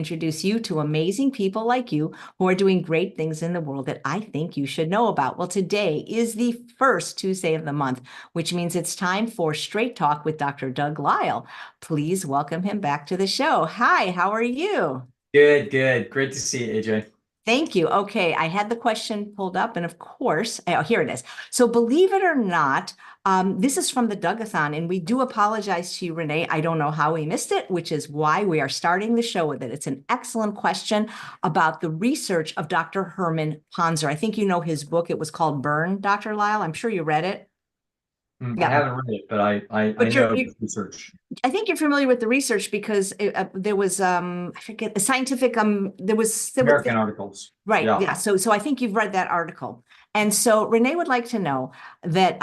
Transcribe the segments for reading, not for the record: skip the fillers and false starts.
introduce you to amazing people like you who are doing great things in the world that I think you should know about. Well, today is the first Tuesday of the month, which means it's time for Straight Talk with Dr. Doug Lisle. Please welcome him back to the show. Hi, how are you? Good, good. Great to see you, AJ. Thank you. Okay, I had the question pulled up, and of course, oh, here it is. So, believe it or not, this is from the Dougathon, and we do apologize to you, Renee. I don't know how we missed it, which is why we are starting the show with it. It's an excellent question about the research of Dr. Herman Ponzer. I think you know his book. It was called Burn, Dr. Lisle. I'm sure you read it. I Yeah, haven't read it, but I but know research. I think you're familiar with the research because there was I forget a scientific there was American articles. right, Yeah. yeah. So I think you've read that article. And so Renee would like to know that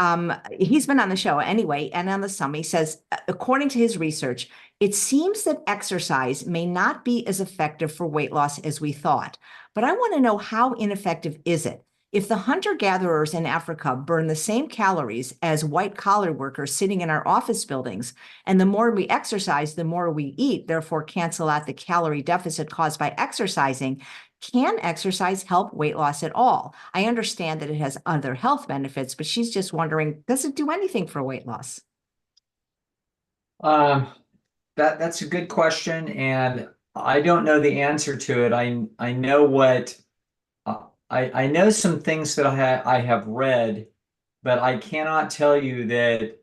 he's been on the show anyway, and on the summit, he says, according to his research, it seems that exercise may not be as effective for weight loss as we thought. But I want to know, how ineffective is it? If the hunter-gatherers in Africa burn the same calories as white-collar workers sitting in our office buildings, and the more we exercise, the more we eat, therefore cancel out the calorie deficit caused by exercising, can exercise help weight loss at all? I understand that it has other health benefits, but she's just wondering, does it do anything for weight loss? Um, that's a good question, and I don't know the answer to it. I know what I know some things that I have read, but I cannot tell you that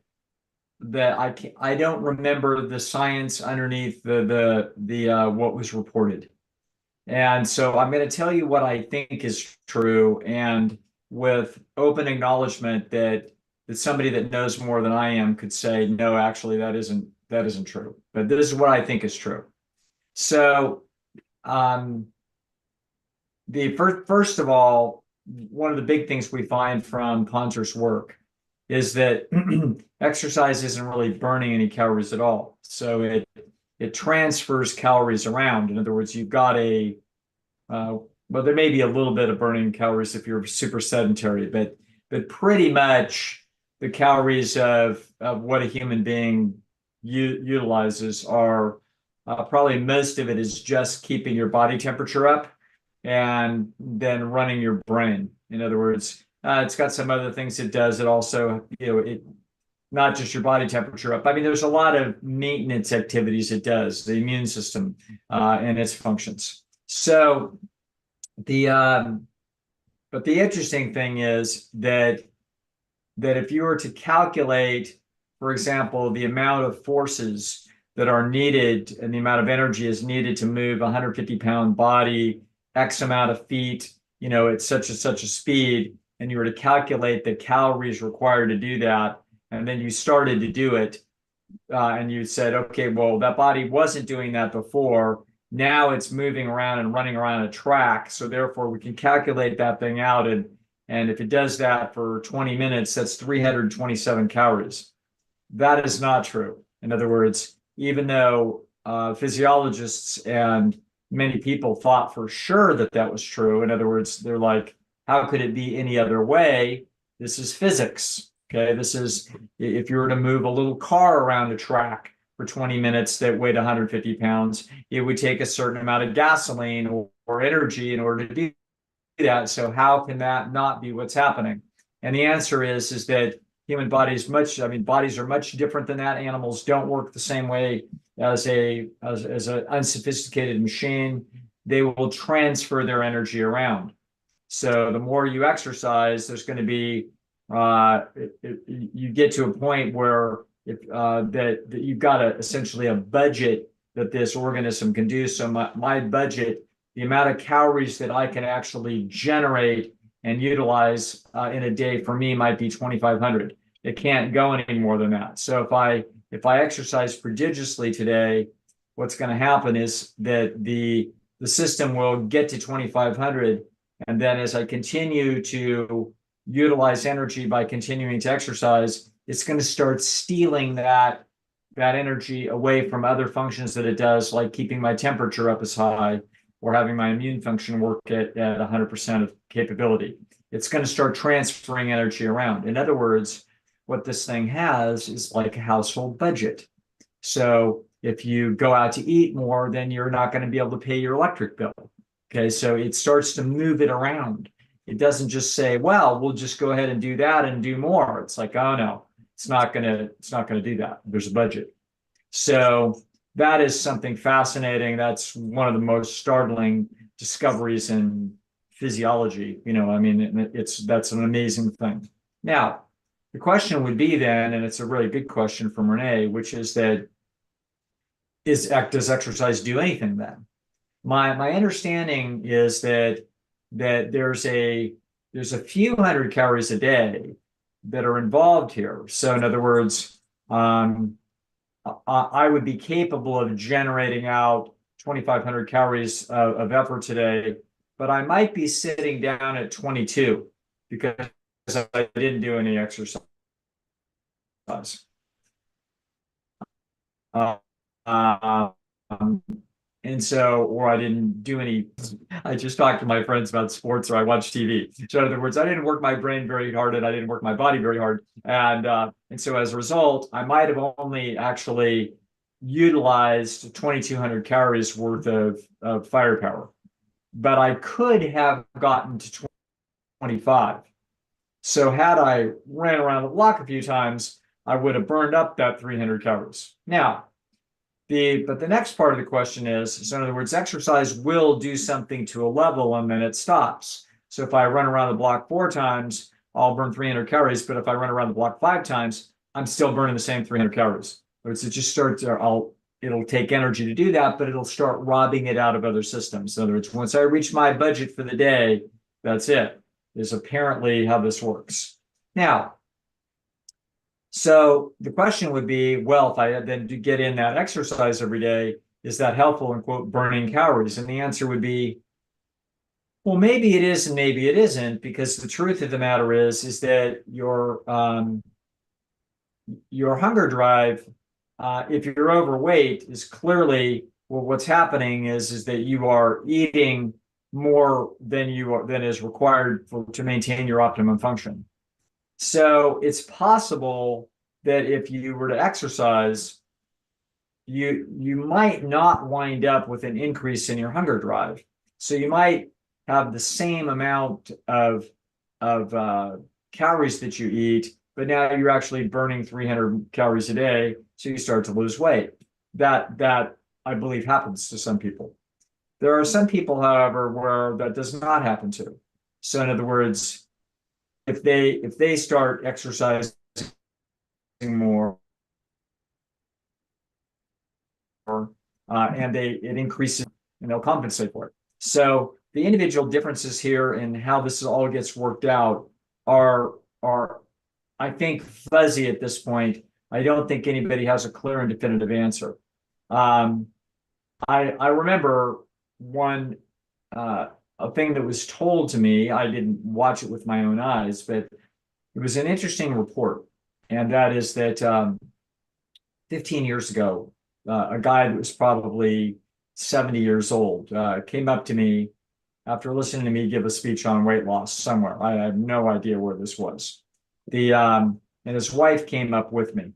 I don't remember the science underneath the what was reported. And so I'm going to tell you what I think is true, and with open acknowledgement that somebody that knows more than I am could say, no, actually, that isn't true. But this is what I think is true. So um, the first of all, one of the big things we find from Ponzer's work is that exercise isn't really burning any calories at all. So it transfers calories around. In other words, you've got well, there may be a little bit of burning calories if you're super sedentary, but pretty much the calories of what a human being utilizes are probably most of it is just keeping your body temperature up and then running your brain. In other words, it's got some other things it does. It also, it not just your body temperature up. I mean, there's a lot of maintenance activities it does, the immune system and its functions. So the but the interesting thing is that if you were to calculate, for example, the amount of forces that are needed and the amount of energy is needed to move a 150-pound body X amount of feet, at such a speed, and you were to calculate the calories required to do that, and then you started to do it, and you said, okay, well, that body wasn't doing that before. Now it's moving around and running around a track. So therefore we can calculate that thing out. And if it does that for 20 minutes, that's 327 calories. That is not true. In other words, even though physiologists and many people thought for sure that that was true, in other words, they're like, how could it be any other way? This is physics. Okay, this is if you were to move a little car around a track for 20 minutes that weighed 150 pounds, it would take a certain amount of gasoline or energy in order to do that. So how can that not be what's happening? And the answer is that bodies are much different than that. Animals don't work the same way as an unsophisticated machine. They will transfer their energy around. So the more you exercise, there's going to be you get to a point where that you've got essentially a budget that this organism can do. So my budget, the amount of calories that I can actually generate and utilize in a day for me might be 2,500. It can't go any more than that. So if I exercise prodigiously today, what's going to happen is that the system will get to 2,500, and then as I continue to utilize energy by continuing to exercise, it's going to start stealing that energy away from other functions that it does, like keeping my temperature up as high or having my immune function work at 100% of capability. It's going to start transferring energy around. In other words, what this thing has is like a household budget. So If you go out to eat more, then you're not going to be able to pay your electric bill. Okay, so it starts to move it around. It doesn't just say, well, we'll just go ahead and do that and do more. It's like, oh no, it's not gonna do that. There's a budget. So that is something fascinating. That's one of the most startling discoveries in physiology. I mean, that's an amazing thing. Now, the question would be then, and it's a really good question from Renee, which is that does exercise do anything then? My understanding is that there's a few hundred calories a day that are involved here. So in other words, I would be capable of generating out 2,500 calories of effort today, but I might be sitting down at 22 because I didn't do any exercise. And so, or I didn't do any, I just talked to my friends about sports or I watched TV. So in other words, I didn't work my brain very hard and I didn't work my body very hard. And so as a result, I might have only actually utilized 2,200 calories worth of firepower, but I could have gotten to 25. So had I ran around the block a few times, I would have burned up that 300 calories. Now, but the next part of the question is, so in other words, exercise will do something to a level and then it stops. So if I run around the block 4 times, I'll burn 300 calories. But if I run around the block 5 times, I'm still burning the same 300 calories. It just starts, it'll take energy to do that, but it'll start robbing it out of other systems. In other words, once I reach my budget for the day, that's it, is apparently how this works. Now, so the question would be, well, if I then do get in that exercise every day, is that helpful in quote burning calories? And the answer would be, well, maybe it is and maybe it isn't, because the truth of the matter is that your hunger drive, if you're overweight, is clearly, well, what's happening is that you are eating more than is required to maintain your optimum function. So it's possible that if you were to exercise, you might not wind up with an increase in your hunger drive. So you might have the same amount of calories that you eat, but now you're actually burning 300 calories a day, so you start to lose weight. That I believe happens to some people. There are some people, however, where that does not happen to. So in other words, if they start exercising more, and it increases, and they'll compensate for it. So the individual differences here in how this all gets worked out are I think fuzzy at this point. I don't think anybody has a clear and definitive answer. I remember one a thing that was told to me. I didn't watch it with my own eyes, but it was an interesting report. And that is that 15 years ago, a guy that was probably 70 years old came up to me after listening to me give a speech on weight loss somewhere. I have no idea where this was. And his wife came up with me.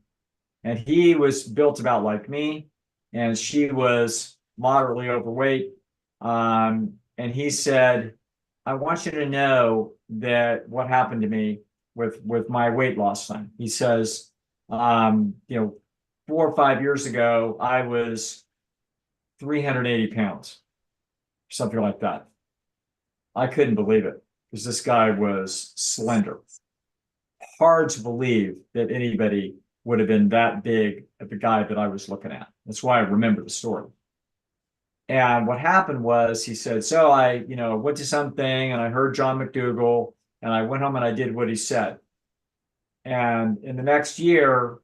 And he was built about like me, and she was moderately overweight. And he said, I want you to know that what happened to me with my weight loss thing. He says, 4 or 5 years ago, I was 380 pounds, something like that. I couldn't believe it because this guy was slender. Hard to believe that anybody would have been that big at the guy that I was looking at. That's why I remember the story. And what happened was, he said, so I, went to something and I heard John McDougall and I went home and I did what he said. And in the next year,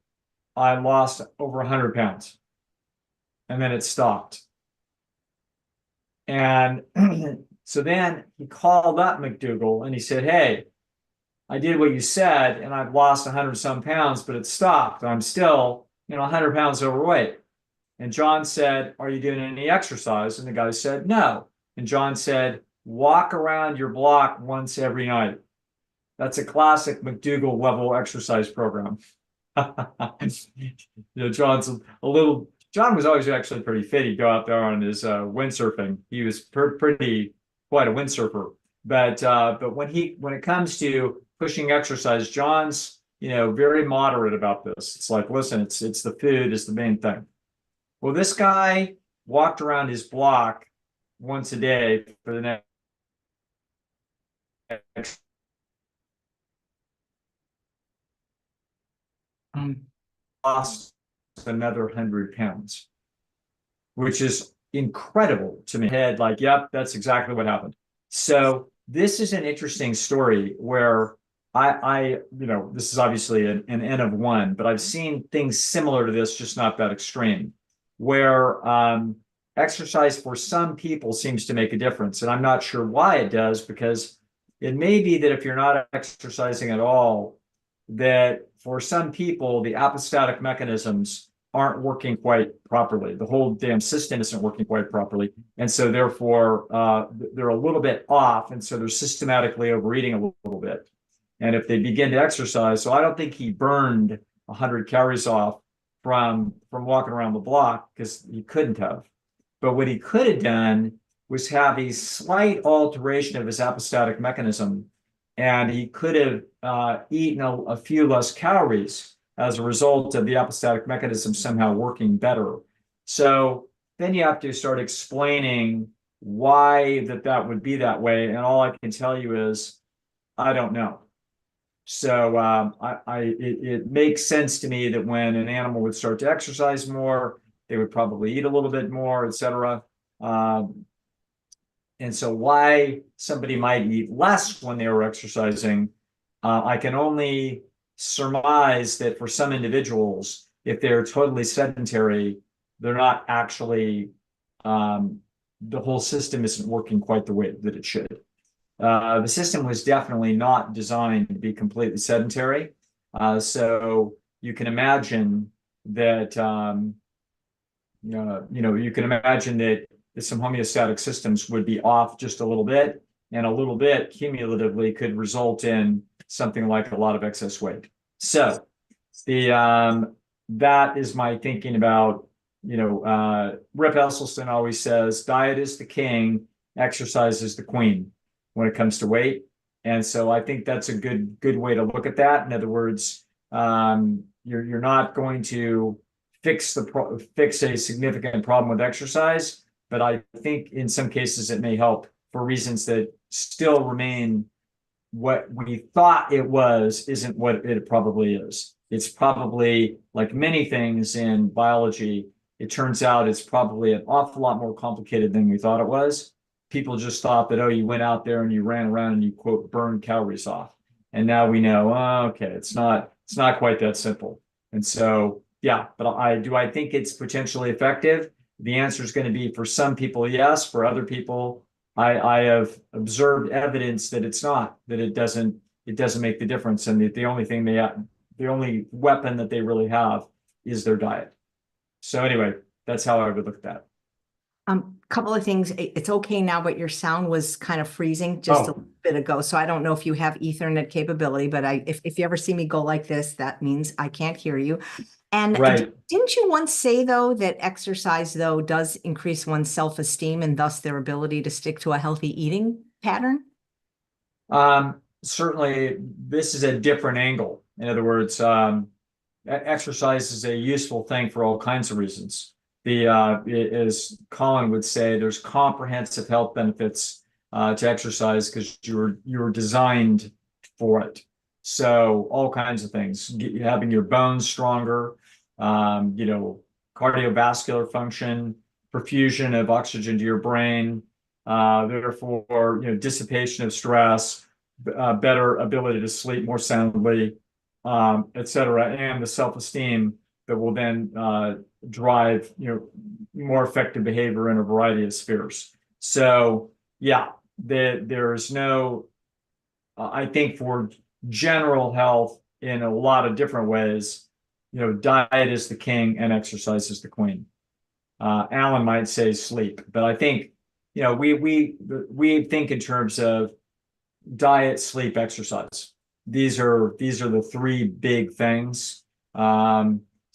I lost over 100 pounds. And then it stopped. And so then he called up McDougall and he said, hey, I did what you said and I've lost 100 some pounds, but it stopped. I'm still, 100 pounds overweight. And John said, are you doing any exercise? And the guy said, no. And John said, walk around your block once every night. That's a classic McDougall level exercise program. John's a little John was always actually pretty fit. He'd go out there on his windsurfing. He was pretty quite a windsurfer. But when it comes to pushing exercise, John's very moderate about this. It's like, listen, it's the food is the main thing. Well, this guy walked around his block once a day for the next lost another 100 pounds, which is incredible to me. Head like, yep, that's exactly what happened. So this is an interesting story where this is obviously an N of one, but I've seen things similar to this, just not that extreme, where exercise for some people seems to make a difference. And I'm not sure why it does, because it may be that if you're not exercising at all, that for some people, the allostatic mechanisms aren't working quite properly. The whole damn system isn't working quite properly. And so therefore, they're a little bit off. And so they're systematically overeating a little bit. And if they begin to exercise, so I don't think he burned 100 calories off from walking around the block, because he couldn't have. But what he could have done was have a slight alteration of his allostatic mechanism, and he could have eaten a few less calories as a result of the allostatic mechanism somehow working better. So then you have to start explaining why that would be that way. And all I can tell you is, I don't know. So it makes sense to me that when an animal would start to exercise more, they would probably eat a little bit more, etc. And so why somebody might eat less when they were exercising, I can only surmise that for some individuals, if they're totally sedentary, they're not actually, the whole system isn't working quite the way that it should. The system was definitely not designed to be completely sedentary. So you can imagine that, you can imagine that some homeostatic systems would be off just a little bit, and a little bit cumulatively could result in something like a lot of excess weight. So that is my thinking about, Rip Esselstyn always says, diet is the king, exercise is the queen when it comes to weight. And so I think that's a good way to look at that. In other words, you're not going to fix a significant problem with exercise, but I think in some cases it may help for reasons that still remain. What we thought it was isn't what it probably is. It's probably, like many things in biology, it turns out it's probably an awful lot more complicated than we thought it was. People just thought that, oh, you went out there and you ran around and you, quote, burned calories off. And now we know, oh, okay, it's not quite that simple. And so, yeah, but I think it's potentially effective? The answer is going to be, for some people, yes. For other people, I have observed evidence that it's not, that it doesn't make the difference, and that the only weapon that they really have is their diet. So anyway, that's how I would look at that. Couple of things. It's okay now, but your sound was kind of freezing just a bit ago. So I don't know if you have Ethernet capability, but if you ever see me go like this, that means I can't hear you. And right. Didn't you once say, though, that exercise, though, does increase one's self-esteem and thus their ability to stick to a healthy eating pattern? Certainly, this is a different angle. In other words, exercise is a useful thing for all kinds of reasons. As Colin would say, there's comprehensive health benefits to exercise because you're designed for it. So all kinds of things, having your bones stronger, cardiovascular function, perfusion of oxygen to your brain, therefore, dissipation of stress, better ability to sleep more soundly, et cetera, and the self-esteem that will then drive, more effective behavior in a variety of spheres. So yeah, there's no, I think for general health in a lot of different ways, diet is the king and exercise is the queen. Alan might say sleep, but I think, we think in terms of diet, sleep, exercise. These are the three big things.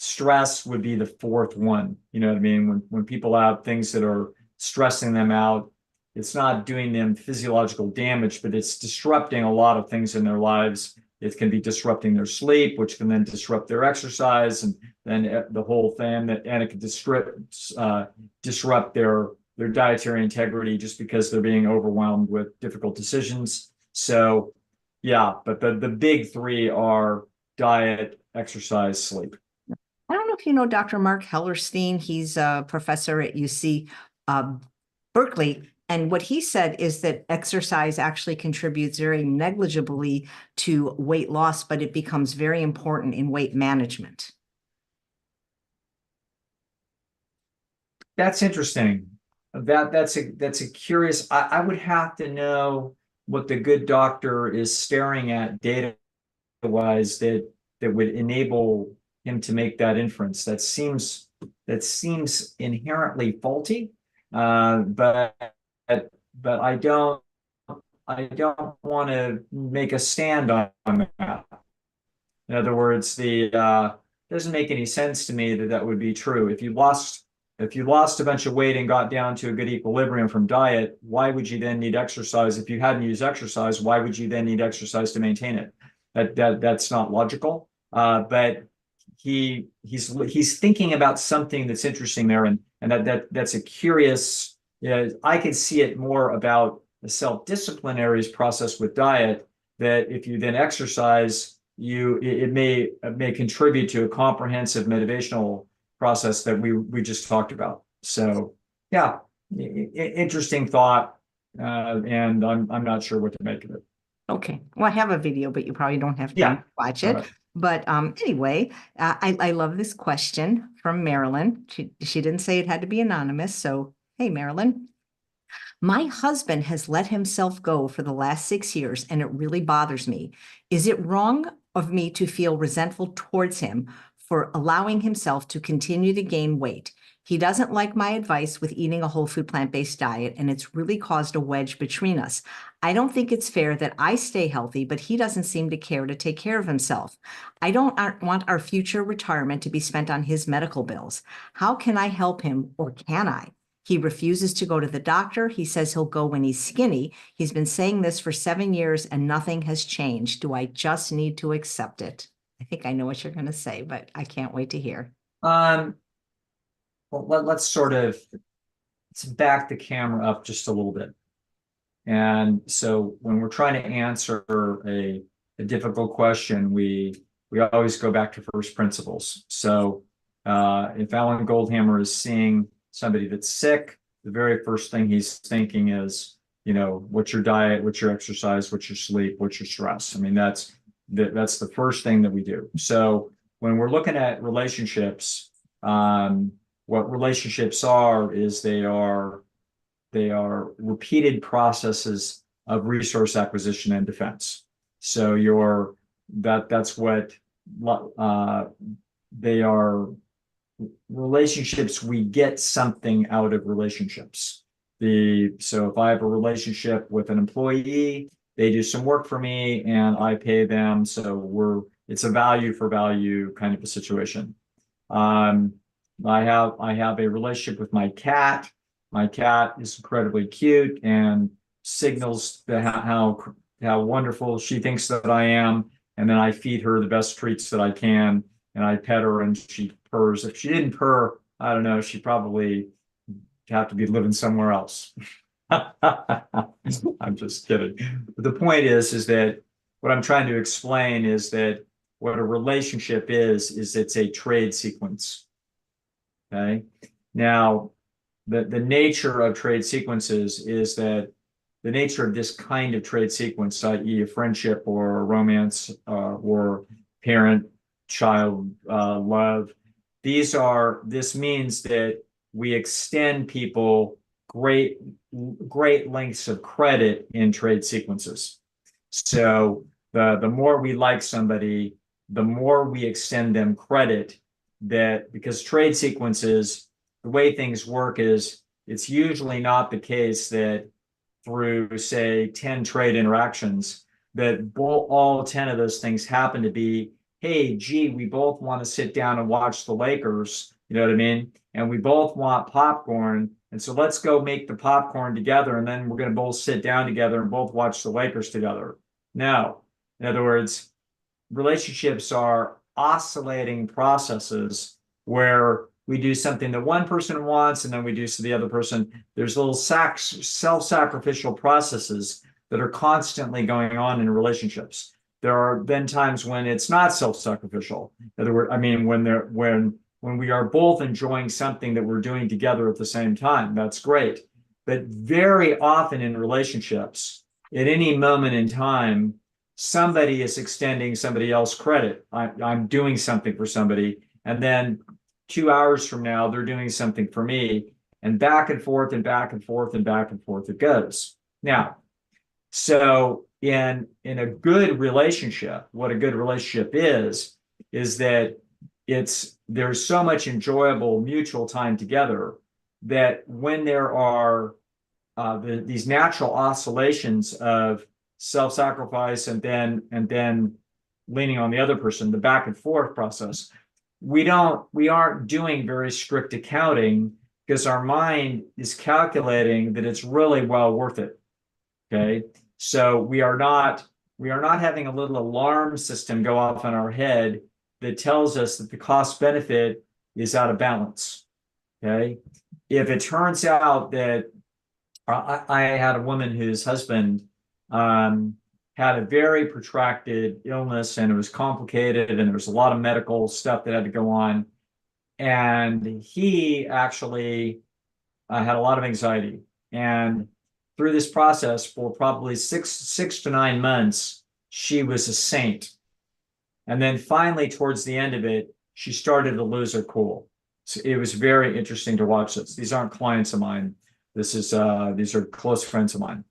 stress would be the fourth one. You know what I mean? When people have things that are stressing them out, it's not doing them physiological damage, but it's disrupting a lot of things in their lives. It can be disrupting their sleep, which can then disrupt their exercise, and then the whole thing. And it can disrupt their dietary integrity just because they're being overwhelmed with difficult decisions. So, yeah, but the big three are diet, exercise, sleep. I don't know if you know Dr. Mark Hellerstein. He's a professor at UC Berkeley. And what he said is that exercise actually contributes very negligibly to weight loss, but it becomes very important in weight management. That's interesting. That's a curious. I would have to know what the good doctor is staring at data-wise that would enable him to make that inference. That seems inherently faulty. But I don't want to make a stand on that. In other words, doesn't make any sense to me that would be true. If you lost a bunch of weight and got down to a good equilibrium from diet, why would you then need exercise? If you hadn't used exercise, why would you then need exercise to maintain it? That's not logical. But he's thinking about something that's interesting there, and that's a curious. I could see it more about the self-disciplinary process with diet, that if you then exercise, it may contribute to a comprehensive motivational process that we just talked about. So yeah, interesting thought, and I'm not sure what to make of it. Okay, well, I have a video, but you probably don't have time to watch it. Right. But anyway, I love this question from Marilyn. She didn't say it had to be anonymous. So, hey, Marilyn. My husband has let himself go for the last 6 years, and it really bothers me. Is it wrong of me to feel resentful towards him for allowing himself to continue to gain weight? He doesn't like my advice with eating a whole food plant-based diet, and it's really caused a wedge between us. I don't think it's fair that I stay healthy, but he doesn't seem to care to take care of himself. I don't want our future retirement to be spent on his medical bills. How can I help him, or can I? He refuses to go to the doctor. He says he'll go when he's skinny. He's been saying this for 7 years and nothing has changed. Do I just need to accept it? I think I know what you're going to say, but I can't wait to hear. Well, let's back the camera up just a little bit. And so when we're trying to answer a difficult question, we always go back to first principles. So if Alan Goldhammer is seeing somebody that's sick, the very first thing he's thinking is, what's your diet, what's your exercise, what's your sleep, what's your stress? I mean, that's the first thing that we do. So when we're looking at relationships, what relationships are is they are repeated processes of resource acquisition and defense. So that's what they are. Relationships, we get something out of relationships. So if I have a relationship with an employee, they do some work for me and I pay them. So it's a value for value kind of a situation. I have a relationship with my cat. My cat is incredibly cute and signals how wonderful she thinks that I am. And then I feed her the best treats that I can, and I pet her and she purrs. If she didn't purr, I don't know, she'd probably have to be living somewhere else. I'm just kidding. But the point is that what I'm trying to explain is that what a relationship is it's a trade sequence. Okay. Now, the nature of trade sequences is that the nature of this kind of trade sequence, i.e. a friendship or a romance or parent-child love, this means that we extend people great lengths of credit in trade sequences. So the more we like somebody, the more we extend them credit, because trade sequences, the way things work is it's usually not the case that through, say, 10 trade interactions, that all 10 of those things happen to be hey, gee, we both want to sit down and watch the Lakers, you know what I mean? And we both want popcorn. And so let's go make the popcorn together. And then we're going to both sit down together and both watch the Lakers together. No. In other words, relationships are oscillating processes where we do something that one person wants and then we do to the other person. There's little self-sacrificial processes that are constantly going on in relationships. There are been times when it's not self-sacrificial. In other words, I mean, when we are both enjoying something that we're doing together at the same time, that's great. But very often in relationships, at any moment in time, somebody is extending somebody else credit. I'm doing something for somebody, and then 2 hours from now, they're doing something for me, and back and forth and back and forth and back and forth it goes. Now, so in a good relationship, what a good relationship is that there's so much enjoyable mutual time together that when there are these natural oscillations of self-sacrifice and then leaning on the other person, the back and forth process, we aren't doing very strict accounting because our mind is calculating that it's really well worth it. Okay. So we are not having a little alarm system go off in our head that tells us that the cost benefit is out of balance. Okay. If it turns out that I had a woman whose husband had a very protracted illness and it was complicated and there was a lot of medical stuff that had to go on. And he actually had a lot of anxiety. And through this process for probably six to 9 months, she was a saint. And then finally, towards the end of it, she started to lose her cool. So it was very interesting to watch this. These aren't clients of mine. These are close friends of mine.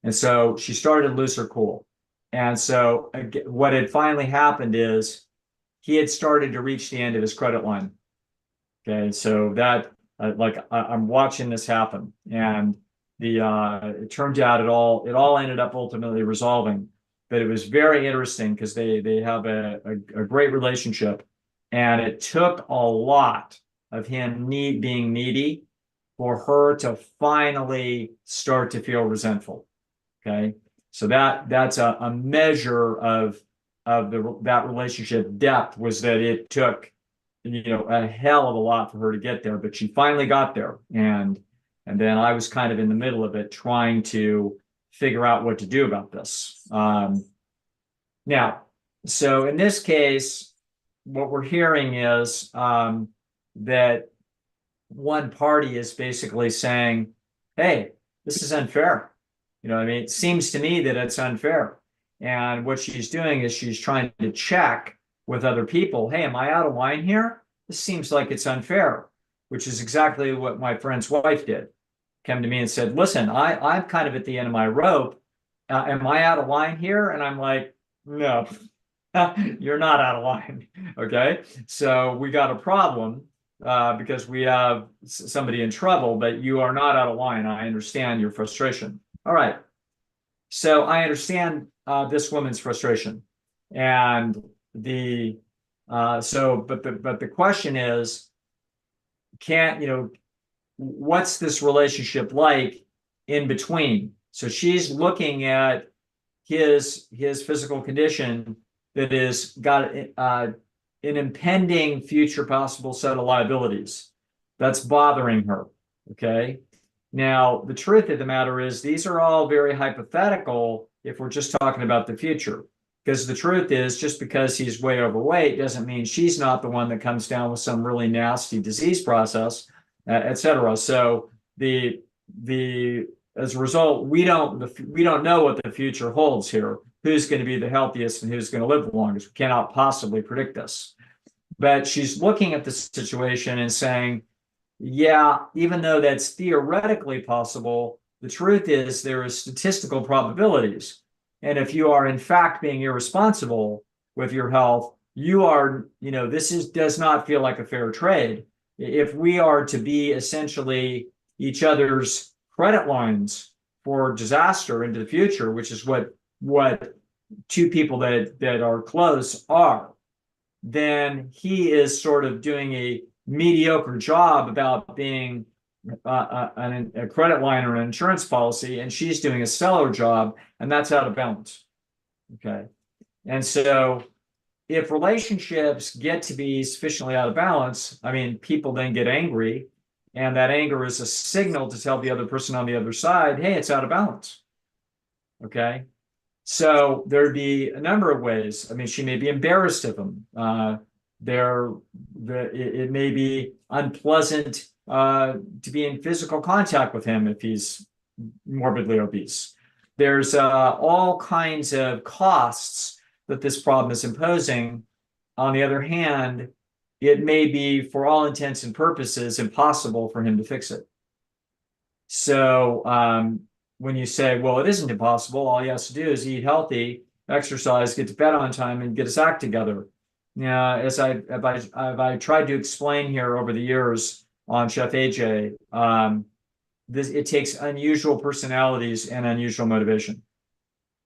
And so she started to lose her cool. And so what had finally happened is he had started to reach the end of his credit line. Okay, so that I'm watching this happen, and it turned out it all ended up ultimately resolving. But it was very interesting because they have a great relationship, and it took a lot of him being needy for her to finally start to feel resentful. Okay, so that's a measure of that relationship depth, was that it took a hell of a lot for her to get there, but she finally got there, and then I was kind of in the middle of it trying to figure out what to do about this. Now, so in this case, what we're hearing is that one party is basically saying, hey, this is unfair. You know what I mean? It seems to me that it's unfair. And what she's doing is she's trying to check with other people. Hey, am I out of line here? This seems like it's unfair, which is exactly what my friend's wife did. Came to me and said, listen, I'm kind of at the end of my rope. Am I out of line here? And I'm like, no, you're not out of line. Okay. So we got a problem because we have somebody in trouble, but you are not out of line. I understand your frustration. All right. So I understand this woman's frustration, and but the question is, what's this relationship like in between? So she's looking at his physical condition that is got an impending future possible set of liabilities that's bothering her. Okay. Now, the truth of the matter is these are all very hypothetical if we're just talking about the future, because the truth is just because he's way overweight doesn't mean she's not the one that comes down with some really nasty disease process, et cetera. So as a result, we don't know what the future holds here. Who's going to be the healthiest and who's going to live the longest? We cannot possibly predict this. But she's looking at the situation and saying, yeah, even though that's theoretically possible, the truth is there are statistical probabilities. And if you are in fact being irresponsible with your health, you are, does not feel like a fair trade. If we are to be essentially each other's credit lines for disaster into the future, which is what two people that are close are, then he is sort of doing a mediocre job about being a credit line or an insurance policy, and she's doing a stellar job, and that's out of balance. Okay. And so if relationships get to be sufficiently out of balance, I mean, people then get angry, and that anger is a signal to tell the other person on the other side, hey, it's out of balance. Okay. So there'd be a number of ways. I mean, she may be embarrassed of him. It may be unpleasant to be in physical contact with him if he's morbidly obese. There's all kinds of costs that this problem is imposing. On the other hand, it may be, for all intents and purposes, impossible for him to fix it. So when you say, well, it isn't impossible, all he has to do is eat healthy, exercise, get to bed on time, and get his act together. As I tried to explain here over the years on Chef AJ, it takes unusual personalities and unusual motivation.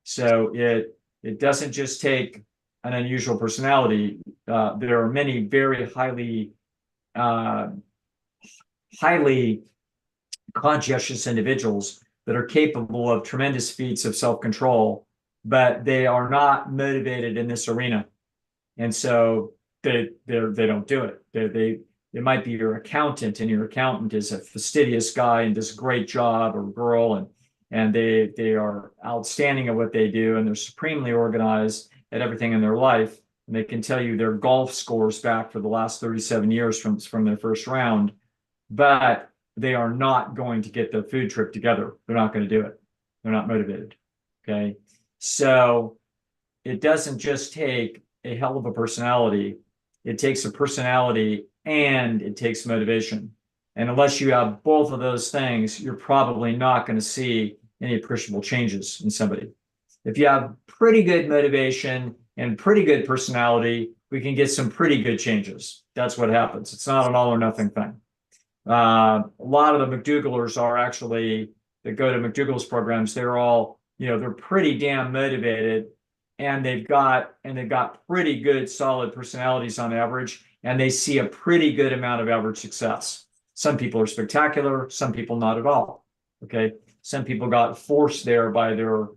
So it doesn't just take an unusual personality. There are many very highly conscientious individuals that are capable of tremendous feats of self-control, but they are not motivated in this arena. And so they don't do it. They might be your accountant, and your accountant is a fastidious guy and does a great job, or girl, and they are outstanding at what they do, and they're supremely organized at everything in their life. And they can tell you their golf scores back for the last 37 years from their first round, but they are not going to get the food trip together. They're not going to do it. They're not motivated. Okay. So it doesn't just take a hell of a personality. It takes a personality and it takes motivation. And unless you have both of those things, you're probably not going to see any appreciable changes in somebody. If you have pretty good motivation and pretty good personality, we can get some pretty good changes. That's what happens. It's not an all or nothing thing. A lot of the McDougallers are actually, that go to McDougall's programs, they're all, they're pretty damn motivated, and they've got pretty good solid personalities on average, and they see a pretty good amount of average success. Some people are spectacular, some people not at all. Okay. Some people got forced there by their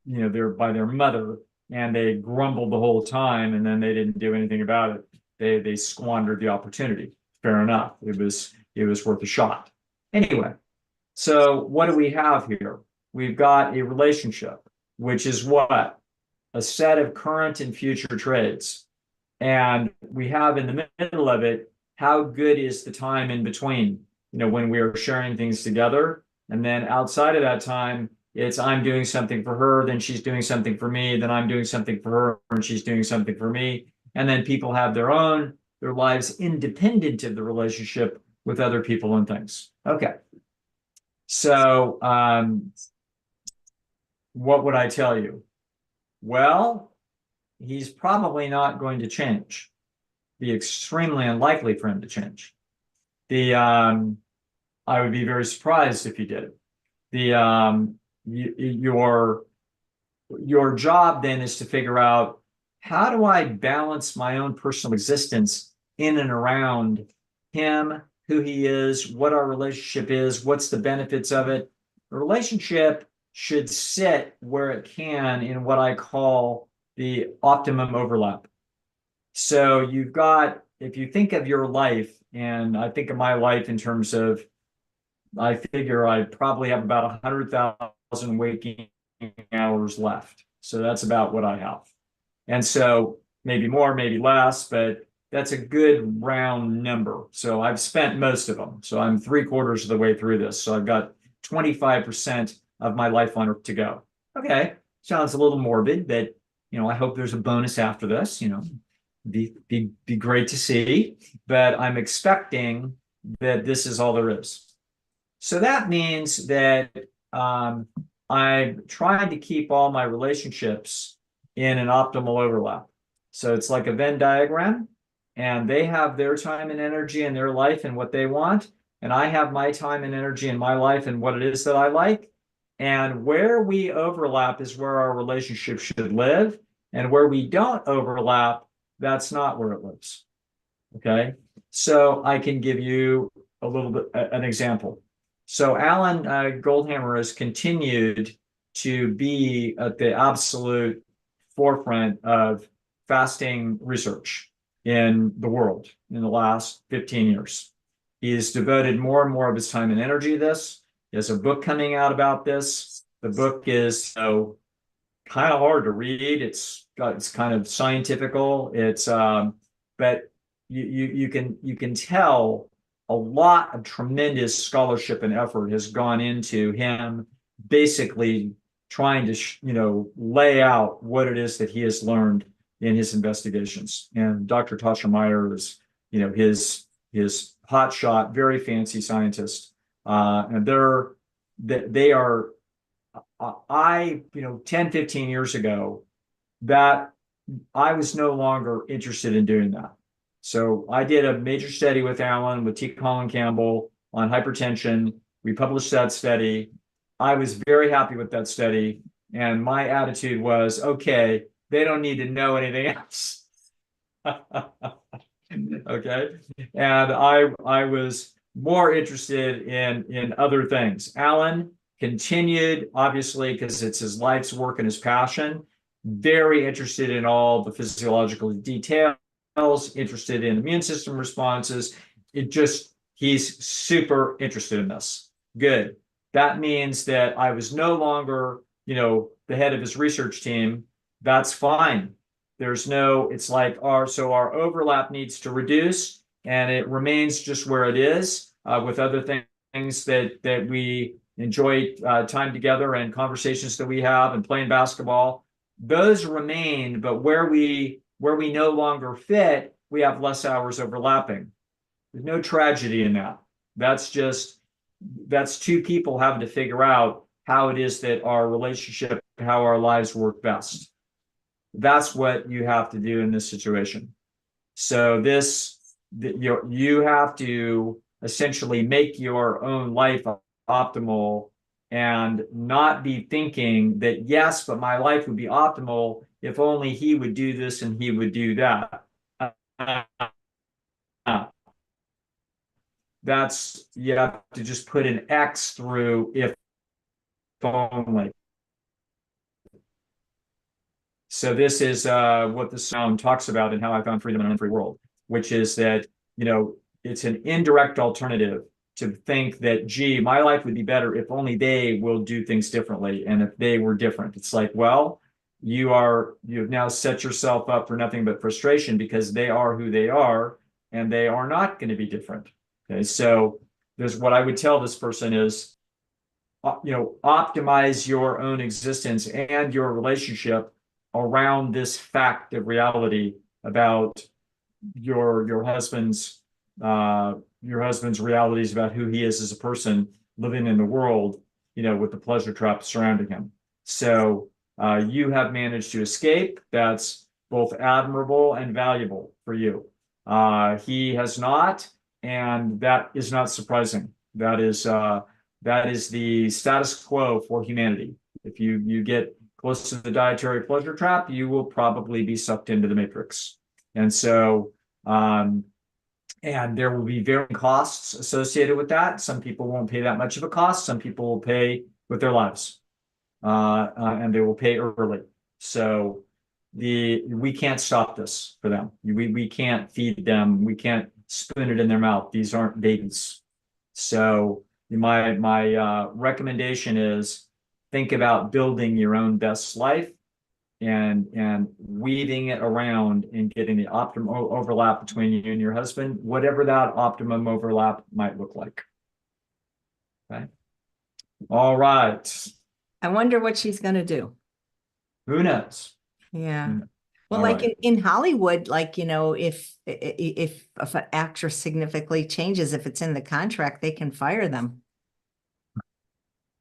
mother, and they grumbled the whole time, and then they didn't do anything about it. They squandered the opportunity. Fair enough. It was worth a shot. Anyway, so what do we have here? We've got a relationship, which is what? A set of current and future traits. And we have in the middle of it, how good is the time in between, when we are sharing things together. And then outside of that time, it's I'm doing something for her, then she's doing something for me, then I'm doing something for her, and she's doing something for me. And then people have their lives independent of the relationship with other people and things. Okay. So what would I tell you? Well, he's probably not going to change. Be extremely unlikely for him to change. I would be very surprised if he did. Your job then is to figure out, how do I balance my own personal existence in and around him, who he is, what our relationship is, what's the benefits of it. The relationship should sit where it can in what I call the optimum overlap. So you've got, if you think of your life, and I think of my life in terms of, I figure I probably have about 100,000 waking hours left. So that's about what I have. And so maybe more, maybe less, but that's a good round number. So I've spent most of them. So I'm 3/4 of the way through this. So I've got 25% of my life on Earth to go. Okay, sounds a little morbid, but I hope there's a bonus after this. Be great to see. But I'm expecting that this is all there is. So that means that I'm trying to keep all my relationships in an optimal overlap. So it's like a Venn diagram, and they have their time and energy in their life and what they want, and I have my time and energy in my life and what it is that I like. And where we overlap is where our relationship should live, and where we don't overlap, That's not where it lives. Okay. So I can give you a little bit an example. So Alan Goldhammer has continued to be at the absolute forefront of fasting research in the world in the last 15 years. He's devoted more and more of his time and energy to this. He has a book coming out about this. The book is kind of hard to read. It's kind of scientifical. But you can tell a lot of tremendous scholarship and effort has gone into him basically trying to lay out what it is that he has learned in his investigations. And Dr. Tasha Meyer is his hotshot, very fancy scientist, and they are. 10, 15 years ago, that I was no longer interested in doing that. So I did a major study with Alan, with T. Colin Campbell on hypertension. We published that study. I was very happy with that study. And my attitude was, okay, they don't need to know anything else. Okay. And I was more interested in other things. Alan continued, obviously, because it's his life's work and his passion, very interested in all the physiological details, interested in immune system responses. He's super interested in this. Good. That means that I was no longer, the head of his research team. That's fine. It's like our overlap needs to reduce, and it remains just where it is, with other things that we enjoy time together and conversations that we have and playing basketball. Those remain, but where we no longer fit, we have less hours overlapping. There's no tragedy in that. That's two people having to figure out how it is that our relationship, how our lives work best. That's what you have to do in this situation. So you have to essentially make your own life optimal and not be thinking that, yes, but my life would be optimal if only he would do this and he would do that. You have to just put an X through if only. So this is what the sound talks about and how I found freedom in an unfree world, which is that, it's an indirect alternative to think that, gee, my life would be better if only they will do things differently. And if they were different, it's like, well, you've now set yourself up for nothing but frustration because they are who they are and they are not going to be different. Okay. So there's what I would tell this person is, optimize your own existence and your relationship around this fact of reality about your husband's realities about who he is as a person living in the world, with the pleasure trap surrounding him. So you have managed to escape. That's both admirable and valuable for you. He has not, and that is not surprising. That is the status quo for humanity. If you get close to the dietary pleasure trap, you will probably be sucked into the matrix. And so, and there will be varying costs associated with that. Some people won't pay that much of a cost. Some people will pay with their lives, and they will pay early. So we can't stop this for them. We can't feed them. We can't spoon it in their mouth. These aren't babies. So my recommendation is think about building your own best life and weaving it around and getting the optimum overlap between you and your husband, whatever that optimum overlap might look like. Okay. All right. I wonder what she's going to do. Who knows? Yeah. Well, like in Hollywood, like, if an actress significantly changes, if it's in the contract, they can fire them.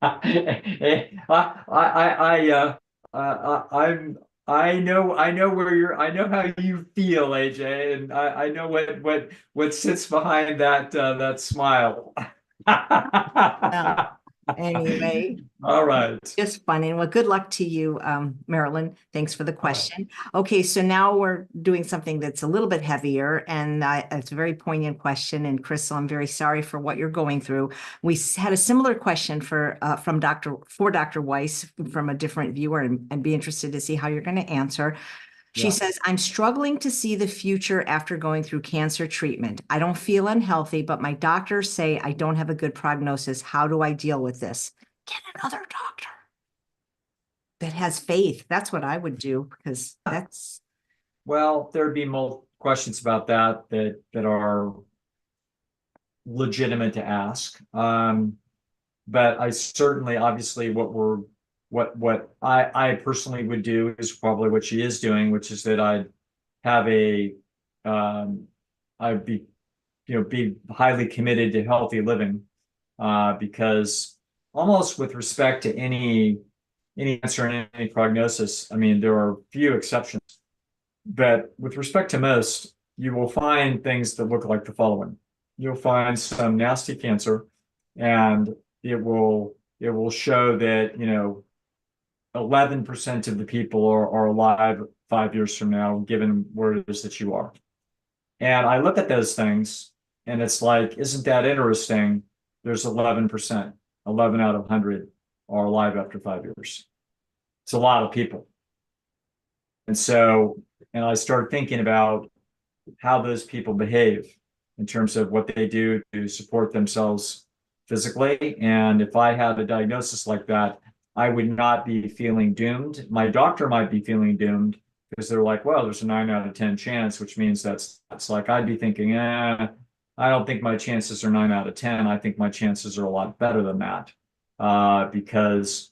I know how you feel, AJ, and I know what sits behind that smile. Yeah. Anyway, All right. just funny. Well, good luck to you, Marilyn. Thanks for the All right. question. Okay, so now we're doing something that's a little bit heavier, and it's a very poignant question. And Crystal, I'm very sorry for what you're going through. We had a similar question from Dr. Weiss from a different viewer, and I'd be interested to see how you're going to answer. She Yeah. says, I'm struggling to see the future after going through cancer treatment. I don't feel unhealthy, but my doctors say I don't have a good prognosis. How do I deal with this? Get another doctor that has faith. That's what I would do, because that's Well, there'd be multiple questions about that are legitimate to ask. But I certainly, obviously, what I personally would do is probably what she is doing, which is that have a I'd be highly committed to healthy living, because almost with respect to any answer and any prognosis, I mean, there are few exceptions, but with respect to most, you will find things that look like the following. You'll find some nasty cancer, and it will show that 11% of the people are alive 5 years from now, given where it is that you are. And I look at those things, and it's like, isn't that interesting? There's 11%, 11 out of 100 are alive after 5 years. It's a lot of people. And I started thinking about how those people behave in terms of what they do to support themselves physically. And if I had a diagnosis like that, I would not be feeling doomed. My doctor might be feeling doomed because they're like, well, there's a 9 out of 10 chance, which means that's like, I'd be thinking, I don't think my chances are 9 out of 10. I think my chances are a lot better than that, because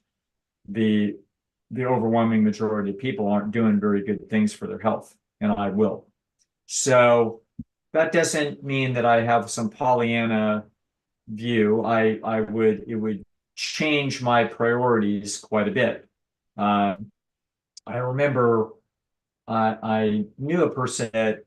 the overwhelming majority of people aren't doing very good things for their health, and I will. So that doesn't mean that I have some Pollyanna view. It would change my priorities quite a bit. I remember I knew a person that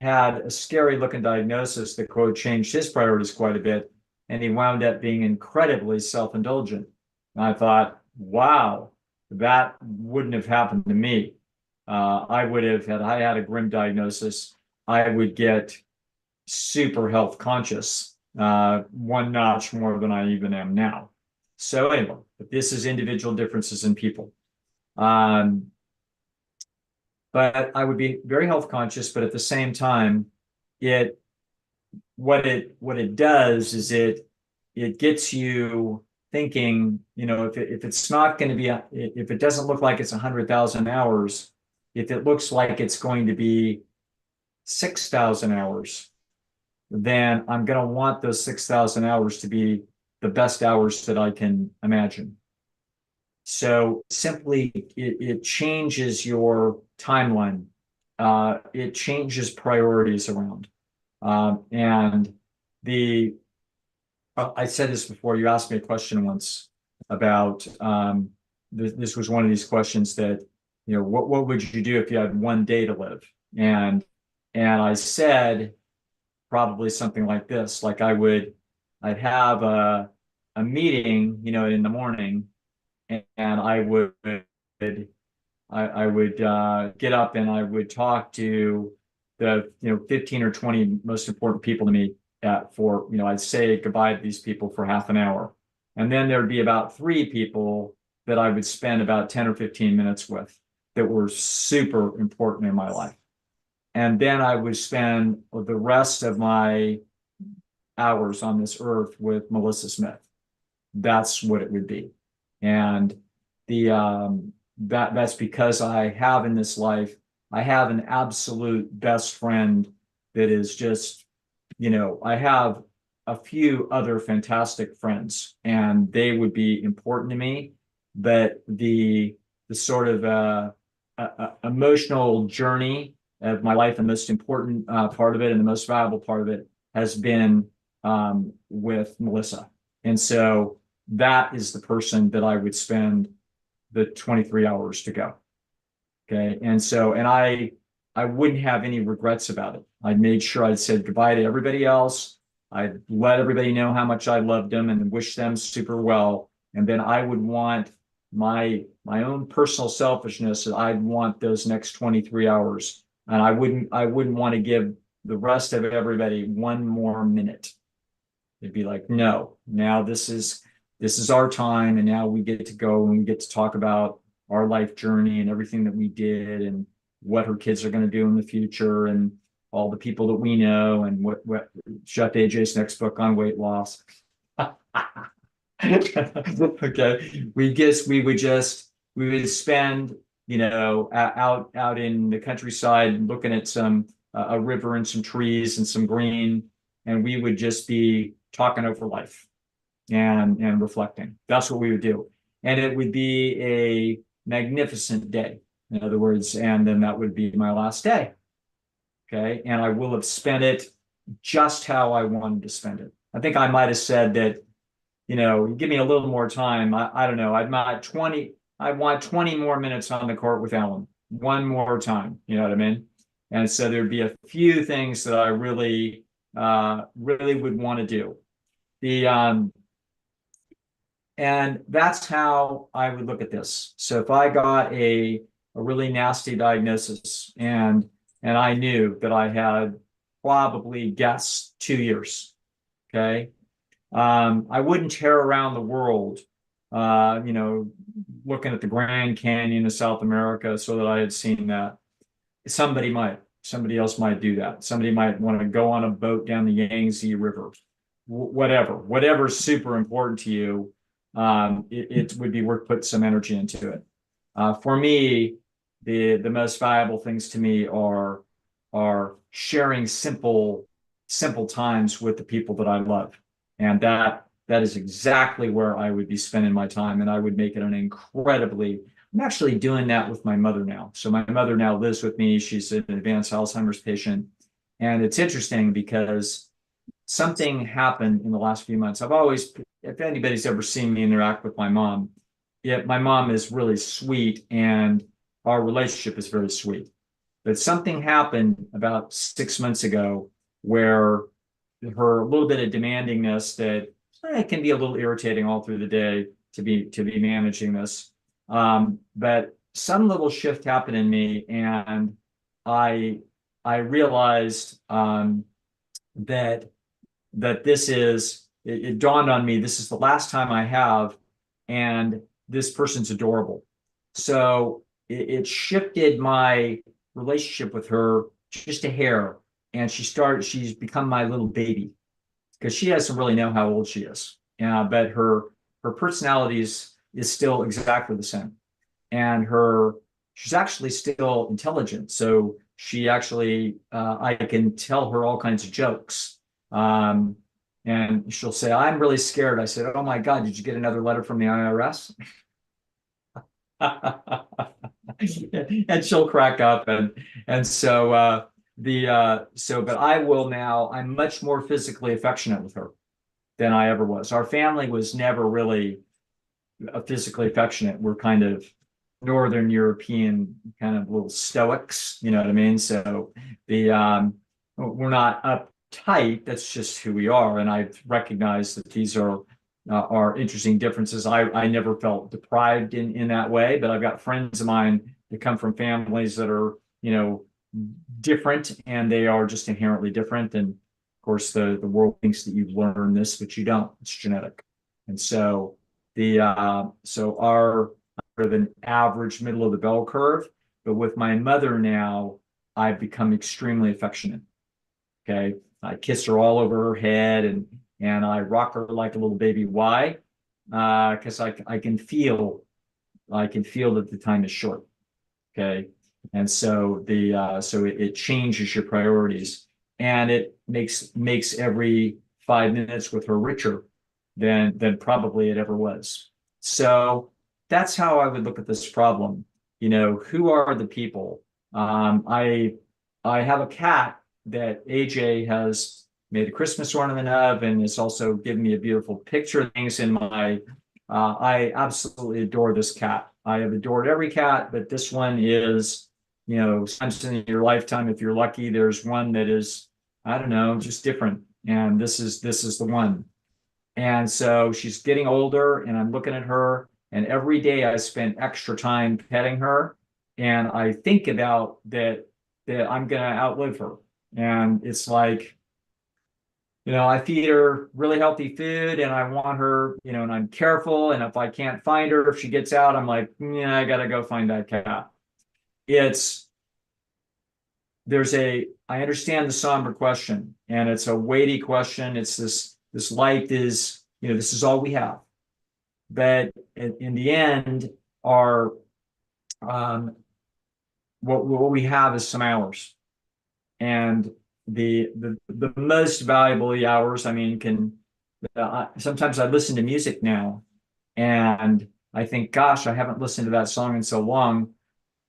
had a scary looking diagnosis that, quote, changed his priorities quite a bit, and he wound up being incredibly self-indulgent. And I thought, wow, that wouldn't have happened to me. I would have, had I had a grim diagnosis, I would get super health conscious, one notch more than I even am now. So anyway, but this is individual differences in people. But I would be very health conscious, but at the same time, what it does is it gets you thinking, if it's not going to be, if it doesn't look like it's 100,000 hours, if it looks like it's going to be 6,000 hours, then I'm going to want those 6,000 hours to be the best hours that I can imagine. So simply, it changes your timeline. It changes priorities around. And I said this before, you asked me a question once about, this was one of these questions that, what would you do if you had one day to live? And I said probably something like this, like I'd have a meeting, in the morning, and I would get up and I would talk to the 15 or 20 most important people to me, I'd say goodbye to these people for half an hour, and then there'd be about 3 people that I would spend about 10 or 15 minutes with that were super important in my life, and then I would spend the rest of my hours on this earth with Melissa Smith. That's what it would be. And that's because I have in this life, I have an absolute best friend that is just, I have a few other fantastic friends, and they would be important to me, but the sort of emotional journey of my life, the most important part of it and the most valuable part of it has been with Melissa. And so that is the person that I would spend the 23 hours to go. Okay. And I wouldn't have any regrets about it. I made sure I'd said goodbye to everybody else. I'd let everybody know how much I loved them and wish them super well. And then I would want my own personal selfishness. I'd want those next 23 hours. And I wouldn't want to give the rest of everybody one more minute. It'd be like, no, now this is our time, and now we get to go and we get to talk about our life journey and everything that we did and what her kids are going to do in the future and all the people that we know and what Chef AJ's next book on weight loss. Okay, we would spend, out in the countryside looking at a river and some trees and some green, and we would just be talking over life and reflecting. That's what we would do, and it would be a magnificent day, in other words, and then that would be my last day. Okay, and I will have spent it just how I wanted to spend it. I think I might have said that, give me a little more time. I don't know. I want 20 more minutes on the court with Ellen. One more time. You know what I mean? And so there'd be a few things that I really would want to do. And that's how I would look at this. So if I got a really nasty diagnosis and I knew that I had probably guessed 2 years, okay, I wouldn't tear around the world, looking at the Grand Canyon of South America so that I had seen that. Somebody else might do that. Somebody might want to go on a boat down the Yangtze River, whatever's super important to you. It would be worth putting some energy into it. For me, the most valuable things to me are sharing simple times with the people that I love. And that is exactly where I would be spending my time. And I would make it I'm actually doing that with my mother now. So my mother now lives with me. She's an advanced Alzheimer's patient. And it's interesting because something happened in the last few months. If anybody's ever seen me interact with my mom, my mom is really sweet and our relationship is very sweet. But something happened about 6 months ago where her little bit of demandingness that it can be a little irritating all through the day to be managing this. But some little shift happened in me, and I realized that it dawned on me, this is the last time I have, and this person's adorable. So it shifted my relationship with her just a hair, and she's become my little baby because she doesn't really know how old she is. But her personality is still exactly the same. And she's actually still intelligent. So she actually, I can tell her all kinds of jokes. And she'll say, I'm really scared. I said, oh my God, did you get another letter from the IRS? And she'll crack up. And so, but I will now, I'm much more physically affectionate with her than I ever was. Our family was never really physically affectionate. We're kind of Northern European kind of little stoics, you know what I mean? So we're not uptight. That's just who we are. And I've recognized that these are interesting differences. I never felt deprived in that way, but I've got friends of mine that come from families that are, different, and they are just inherently different. And of course, the world thinks that you've learned this, but you don't. It's genetic. And so our an average middle of the bell curve, but with my mother now, I've become extremely affectionate. Okay, I kiss her all over her head, and I rock her like a little baby. Why? Because I can feel that the time is short. Okay, and so it changes your priorities, and it makes every 5 minutes with her richer than probably it ever was. So that's how I would look at this problem. Who are the people? I have a cat that AJ has made a Christmas ornament of, and it's also given me a beautiful picture of things in my. I absolutely adore this cat. I have adored every cat, but this one is, sometimes in your lifetime, if you're lucky, there's one that is, I don't know, just different. and this is the one. And so she's getting older, and I'm looking at her, and every day I spend extra time petting her, and I think about that I'm gonna outlive her. And it's like, I feed her really healthy food, and I want her, and I'm careful. And if I can't find her, if she gets out, I'm like, yeah, I gotta go find that cat. I understand the somber question, and it's a weighty question. It's this life is, this is all we have. But in the end, our what we have is some hours, and the most valuable hours. I mean, sometimes I listen to music now, and I think, gosh, I haven't listened to that song in so long.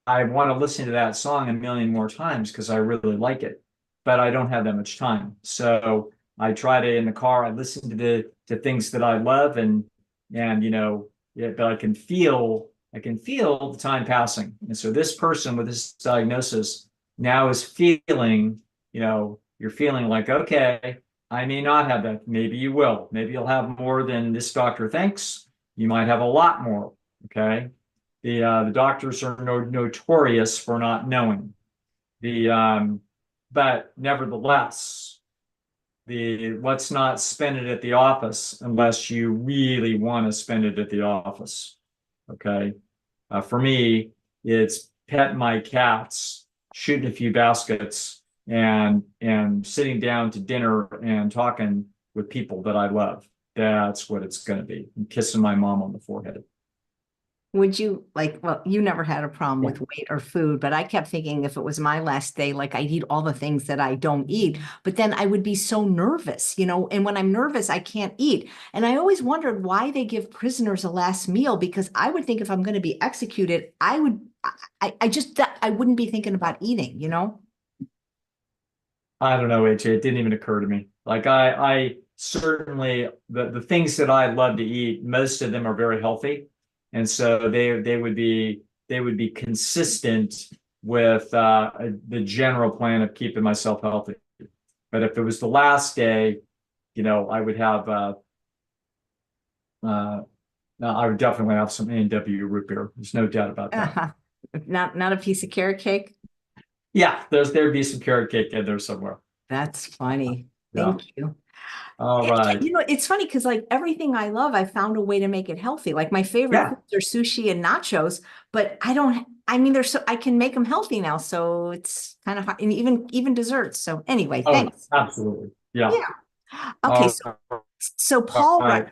I want to listen to that song a million more times because I really like it, but I don't have that much time. So I try to, in the car, I listen to things that I love, and but I can feel the time passing. And so this person with this diagnosis now is feeling, you're feeling like, okay, I may not have that. Maybe you will. Maybe you'll have more than this doctor thinks. You might have a lot more. Okay. The doctors are notorious for not knowing. But nevertheless, let's not spend it at the office unless you really want to spend it at the office. Okay. For me, it's pet my cats, shooting a few baskets, and sitting down to dinner and talking with people that I love. That's what it's going to be. And kissing my mom on the forehead. Would you well, you never had a problem with weight or food, but I kept thinking if it was my last day, like I'd eat all the things that I don't eat, but then I would be so nervous, and when I'm nervous, I can't eat. And I always wondered why they give prisoners a last meal, because I would think if I'm going to be executed, I wouldn't be thinking about eating, I don't know, AJ, it didn't even occur to me. Like I certainly, the things that I love to eat, most of them are very healthy. And so they would be consistent with the general plan of keeping myself healthy. But if it was the last day, I would have I would definitely have some A&W root beer. There's no doubt about that. Not a piece of carrot cake. Yeah, there'd be some carrot cake in there somewhere. That's funny. Yeah. Thank you. All right. It's funny because like everything I love, I found a way to make it healthy. Like my favorite foods are sushi and nachos, but I can make them healthy now. So it's kind of hard. And even desserts. So anyway, thanks. Absolutely. Yeah. Okay. So Paul right.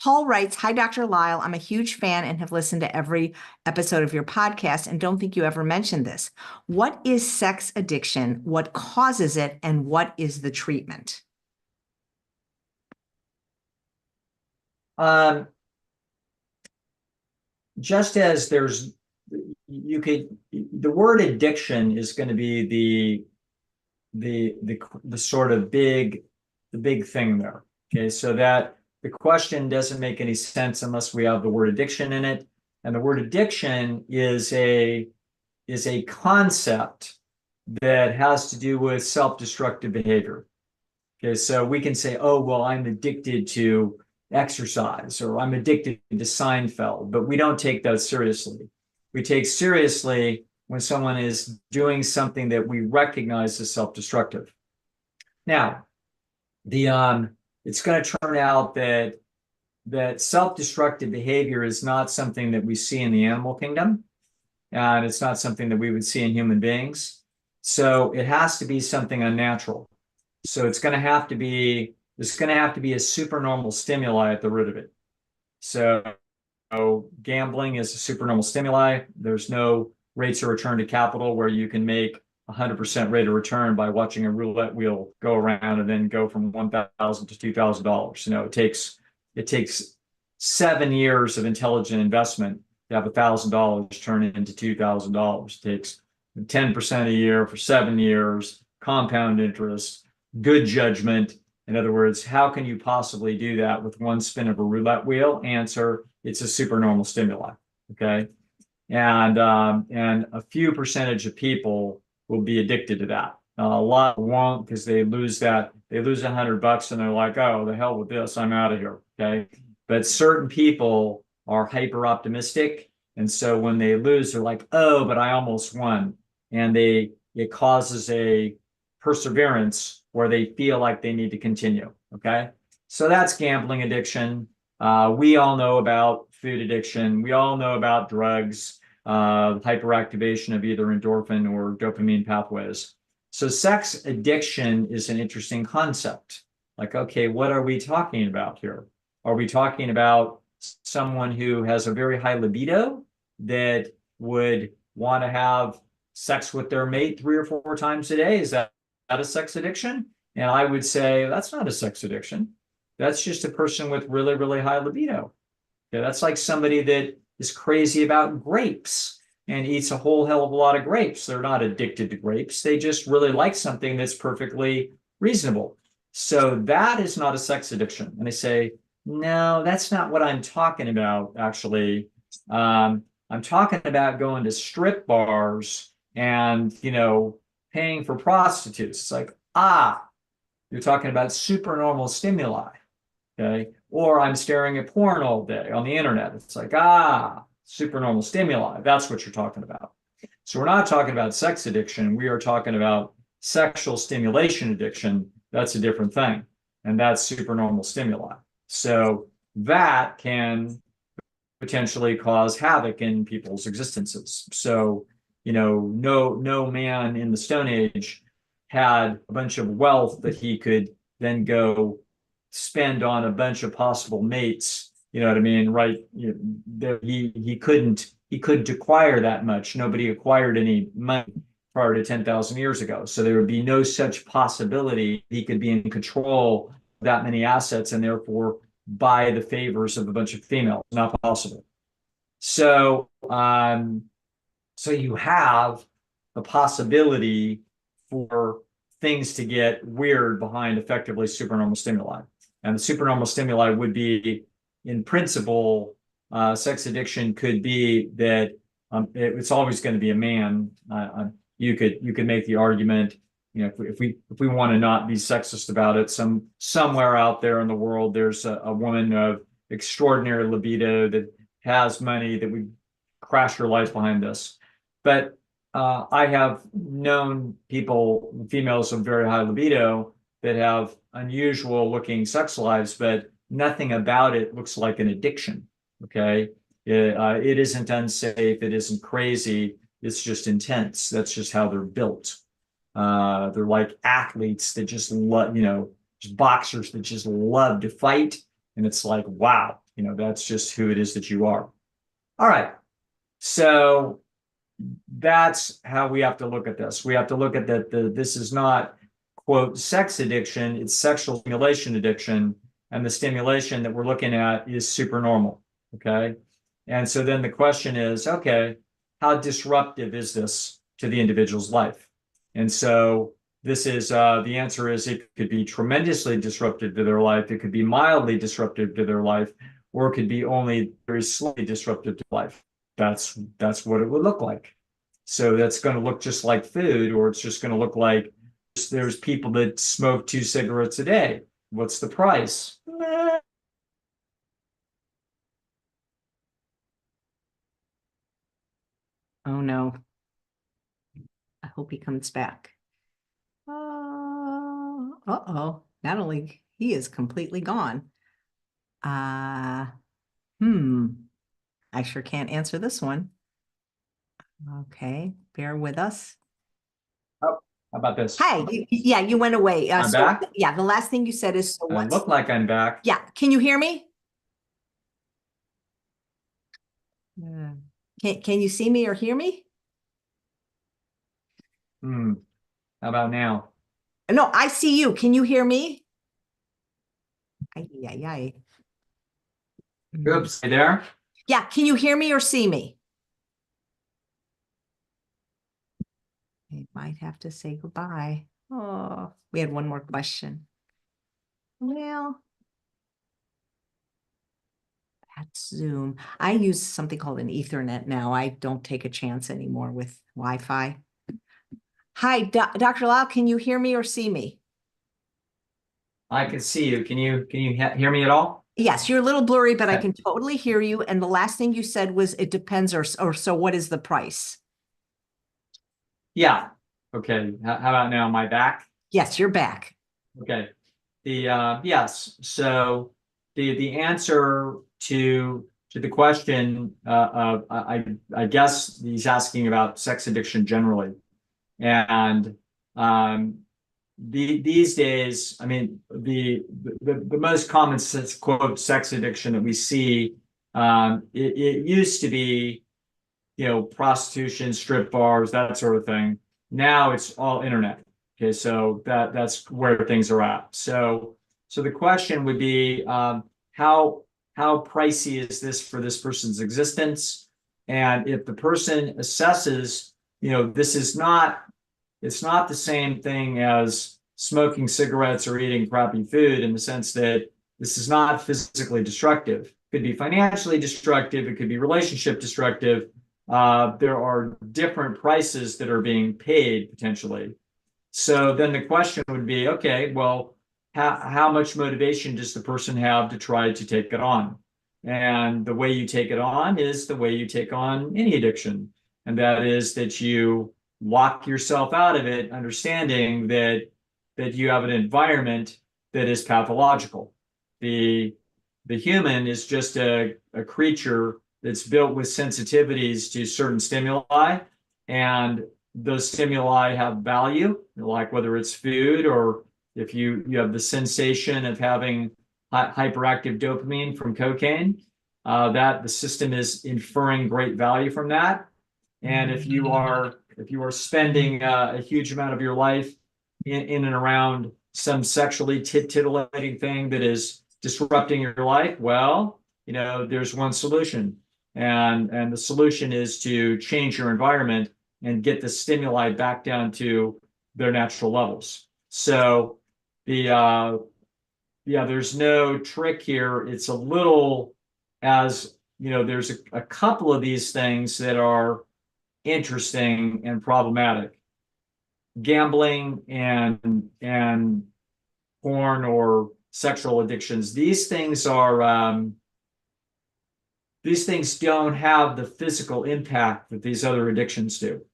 Paul writes, "Hi, Dr. Lisle. I'm a huge fan and have listened to every episode of your podcast and don't think you ever mentioned this. What is sex addiction? What causes it? And what is the treatment?" Just as the word addiction is going to be the sort of the big thing there. Okay, so that the question doesn't make any sense unless we have the word addiction in it. And the word addiction is a concept that has to do with self-destructive behavior. Okay, so we can say, oh, well, I'm addicted to exercise, or I'm addicted to Seinfeld, but we don't take that seriously. We take seriously when someone is doing something that we recognize as self-destructive. Now, it's going to turn out that self-destructive behavior is not something that we see in the animal kingdom, and it's not something that we would see in human beings. So it has to be something unnatural. So it's going to have to be a supernormal stimuli at the root of it. So gambling is a supernormal stimuli. There's no rates of return to capital where you can make 100% rate of return by watching a roulette wheel go around and then go from $1,000 to $2,000. It takes 7 years of intelligent investment to have $1,000 turn into $2,000. It takes 10% a year for 7 years, compound interest, good judgment. In other words, how can you possibly do that with one spin of a roulette wheel? Answer: it's a supernormal stimuli. Okay, and a few percentage of people will be addicted to that. A lot won't because they lose $100 and they're like, oh, the hell with this, I'm out of here. Okay. But certain people are hyper optimistic. And so when they lose, they're like, oh, but I almost won. And it causes a perseverance where they feel like they need to continue. Okay. So that's gambling addiction. We all know about food addiction. We all know about drugs, hyperactivation of either endorphin or dopamine pathways. So sex addiction is an interesting concept. Like, okay, what are we talking about here? Are we talking about someone who has a very high libido that would want to have sex with their mate 3 or 4 times a day? Is that a sex addiction? And I would say that's not a sex addiction. That's just a person with really, really high libido. Okay, that's like somebody that is crazy about grapes and eats a whole hell of a lot of grapes. They're not addicted to grapes. They just really like something that's perfectly reasonable. So that is not a sex addiction. And I say, no, that's not what I'm talking about, actually. I'm talking about going to strip bars and, paying for prostitutes. It's like, you're talking about supernormal stimuli. Okay. Or I'm staring at porn all day on the internet. It's like, supernormal stimuli. That's what you're talking about. So we're not talking about sex addiction. We are talking about sexual stimulation addiction. That's a different thing. And that's supernormal stimuli. So that can potentially cause havoc in people's existences. So, no man in the Stone Age had a bunch of wealth that he could then go spend on a bunch of possible mates. You know what I mean? Right. He couldn't acquire that much. Nobody acquired any money prior to 10,000 years ago. So there would be no such possibility he could be in control of that many assets and therefore buy the favors of a bunch of females. Not possible. So so you have the possibility for things to get weird behind effectively supernormal stimuli. And the supernormal stimuli would be, in principle, sex addiction could be that it's always going to be a man. You could make the argument, if we want to not be sexist about it, somewhere out there in the world there's a woman of extraordinary libido that has money that would crash her life behind this. But I have known people, females of very high libido, that have unusual looking sex lives, but nothing about it looks like an addiction. Okay. It isn't unsafe. It isn't crazy. It's just intense. That's just how they're built. They're like athletes that just love, just boxers that just love to fight. And it's like, wow, that's just who it is that you are. All right. So that's how we have to look at this. We have to look at that. This is not, quote, sex addiction. It's sexual stimulation addiction. And the stimulation that we're looking at is supernormal. Okay. And so then the question is, okay, how disruptive is this to the individual's life? And so this is the answer is it could be tremendously disruptive to their life. It could be mildly disruptive to their life, or it could be only very slightly disruptive to life. That's what it would look like. So that's going to look just like food, or it's just going to look like there's people that smoke 2 cigarettes a day. What's the price? Oh no. I hope he comes back. Uh-oh. Not only he is completely gone. I sure can't answer this one. Okay, bear with us. Oh, how about this? Hi, yeah, you went away. I'm back. Yeah, the last thing you said is, so I look like I'm back. Yeah, can you hear me? Can you see me or hear me? How about now? No, I see you. Can you hear me? Ay. Oops, you there? Yeah, can you hear me or see me? I might have to say goodbye. Oh, we had one more question. Well, that's Zoom. I use something called an Ethernet now. I don't take a chance anymore with Wi-Fi. Hi, Dr. Lisle, can you hear me or see me? I can see you. Can you hear me at all? Yes, you're a little blurry, but I Okay. can totally hear you. And the last thing you said was it depends, or so what is the price? Yeah. Okay. How about now? Am I back? Yes, you're back. Okay. The yes. So the answer to the question, I guess he's asking about sex addiction generally, and um, these days, I mean, the most common quote sex addiction that we see, it used to be, prostitution, strip bars, that sort of thing. Now it's all internet. Okay, so that's where things are at. So the question would be, how pricey is this for this person's existence? And if the person assesses, this is not, it's not the same thing as smoking cigarettes or eating crappy food, in the sense that this is not physically destructive. It could be financially destructive. It could be relationship destructive. There are different prices that are being paid potentially. So then the question would be, okay, well, how much motivation does the person have to try to take it on? And the way you take it on is the way you take on any addiction. And that is that you lock yourself out of it, understanding that you have an environment that is pathological. The the human is just a creature that's built with sensitivities to certain stimuli, and those stimuli have value, like whether it's food, or if you have the sensation of having hyperactive dopamine from cocaine, that the system is inferring great value from that. And if you are spending a huge amount of your life in and around some sexually titillating thing that is disrupting your life, well, there's one solution, and the solution is to change your environment and get the stimuli back down to their natural levels. So the yeah, there's no trick here. It's a little, as there's a couple of these things that are interesting and problematic. Gambling and porn or sexual addictions. These things don't have the physical impact that these other addictions do.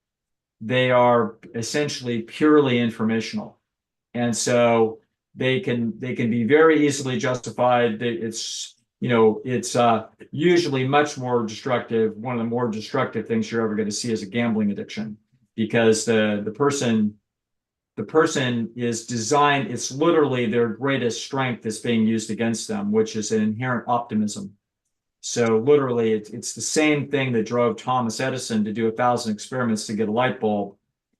They are essentially purely informational, and so they can be very easily justified. It's usually much more destructive. One of the more destructive things you're ever going to see is a gambling addiction, because the person is designed. It's literally their greatest strength that's being used against them, which is an inherent optimism. So literally, it's the same thing that drove Thomas Edison to do 1,000 experiments to get a light bulb.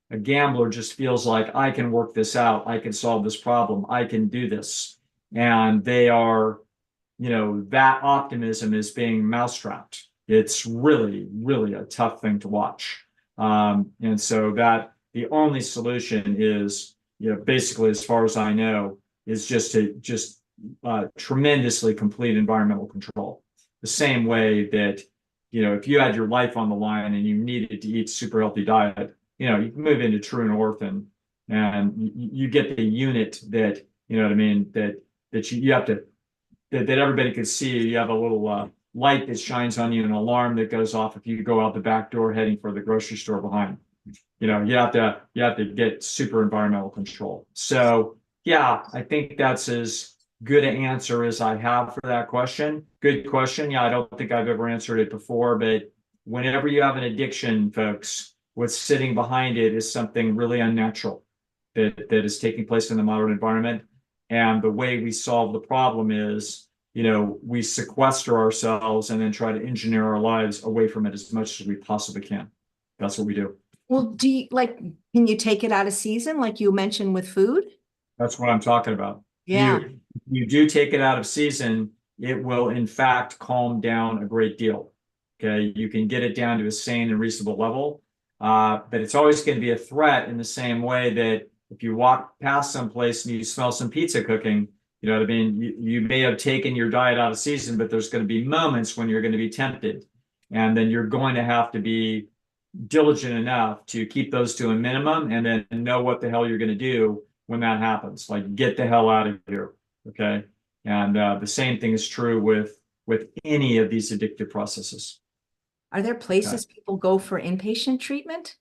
A gambler just feels like, I can work this out. I can solve this problem. I can do this. And they are, that optimism is being mousetrapped. It's really, really a tough thing to watch. And so that the only solution is, basically, as far as I know, is just tremendously complete environmental control. The same way that, if you had your life on the line and you needed to eat a super healthy diet, you can move into True North, and you get the unit that, you know what I mean, that you have to, that everybody could see. You have a little light that shines on you, an alarm that goes off if you go out the back door heading for the grocery store behind. You have to get super environmental control. So yeah, I think that's as good an answer as I have for that question. Good question. Yeah, I don't think I've ever answered it before, but whenever you have an addiction, folks, what's sitting behind it is something really unnatural that is taking place in the modern environment. And the way we solve the problem is, we sequester ourselves and then try to engineer our lives away from it as much as we possibly can. That's what we do. Well, can you take it out of season, like you mentioned with food? That's what I'm talking about. Yeah. You do take it out of season, it will in fact calm down a great deal. Okay, you can get it down to a sane and reasonable level, but it's always going to be a threat, in the same way that if you walk past someplace and you smell some pizza cooking, you know what I mean? You may have taken your diet out of season, but there's going to be moments when you're going to be tempted, and then you're going to have to be diligent enough to keep those to a minimum and then know what the hell you're going to do when that happens. Like, get the hell out of here. Okay. And the same thing is true with any of these addictive processes. Are there places people go for inpatient treatment?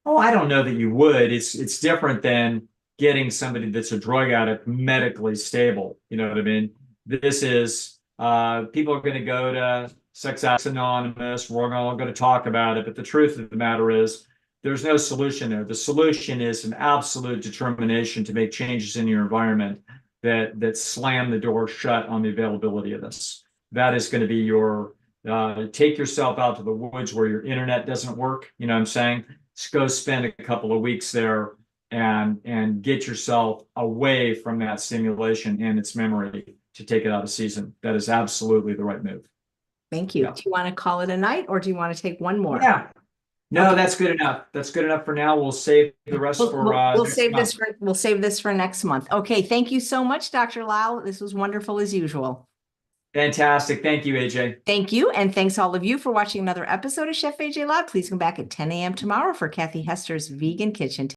Oh, I don't know that you would. It's different than getting somebody that's a drug addict medically stable. You know what I mean? This is people are going to go to Sex Addicts Anonymous. We're all going to talk about it, but the truth of the matter is there's no solution there. The solution is an absolute determination to make changes in your environment that slam the door shut on the availability of this. That is going to be your take yourself out to the woods where your internet doesn't work. You know what I'm saying? Just go spend a couple of weeks there and get yourself away from that stimulation and its memory to take it out of season. That is absolutely the right move. Thank you. Yeah. Do you want to call it a night, or do you want to take one more? Yeah. No, Okay. that's good enough. That's good enough for now. We'll save the rest for We'll next save month. we'll save this for next month. Okay. Thank you so much, Dr. Lisle. This was wonderful as usual. Fantastic. Thank you, AJ. Thank you. And thanks all of you for watching another episode of Chef AJ Live. Please come back at 10 a.m. tomorrow for Kathy Hester's Vegan Kitchen.